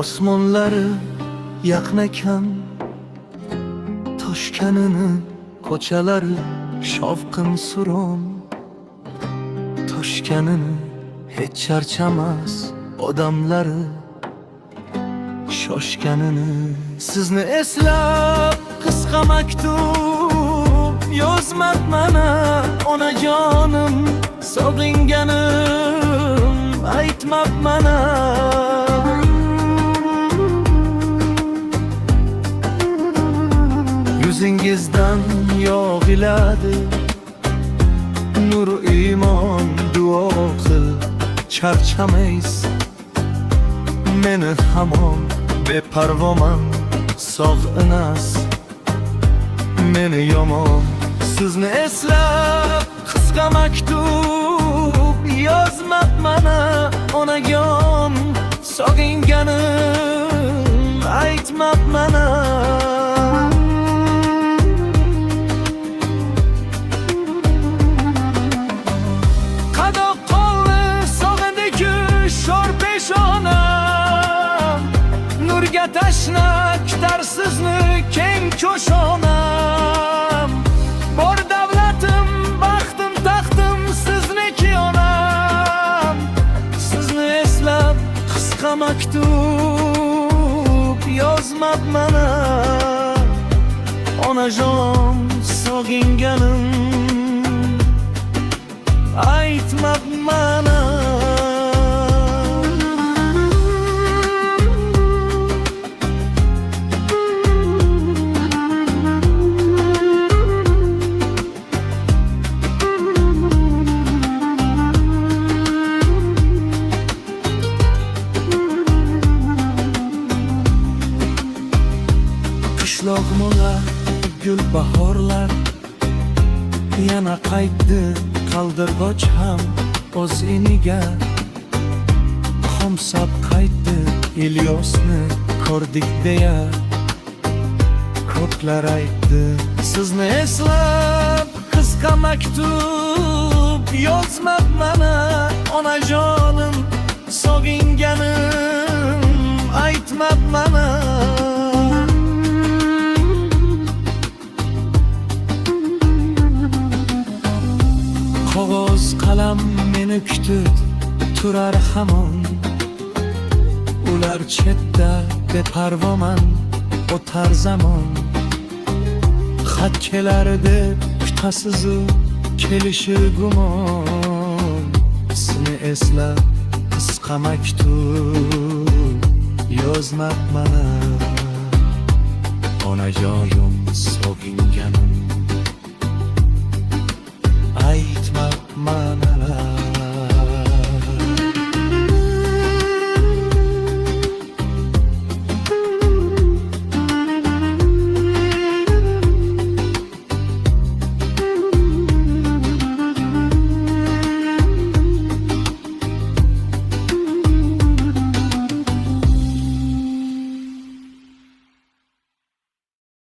osmonlari yaqin ekan, Toshkanini ko'chalari shovqin suron. Toshkanini hech charchamas odamlari, shoshganini. Sizni eslab qisqa maktub yozmabman onajonim, sog'inganim aytmabman. Yuzingizdan yog'iladi nur iymon, duo qil charchamaysiz. Meni hamon beparvoman, sog' emas meni yomon. Sizni eslab qisqa maktub yozmabman onajon, sog'inganim aytmabman. Tashna kutar sizni keng ko'shonam. Bor davlatim, baxtim, taxtim sizniki onam. Sizni eslab qisqa maktub yozmabman onajon, sog'inganim aytmabman. Qishloqmo'la gul bahorlar yana qaytdi, qaldirg'och ham o'z iniga. Xomsab qaytdi Ilyosni ko'rdik deya, ko'plar aytdi. Sizni eslab qisqa maktub yozmabman onajonim, sog'inganim aytmabman. Qog'oz qalam meni kutib turar hamon, ular chetda beparvoman o'tar zamon. Xat kelar deb kutasizu kelishir gumon. Sizni eslab qisqa maktub yozmabman onajonim,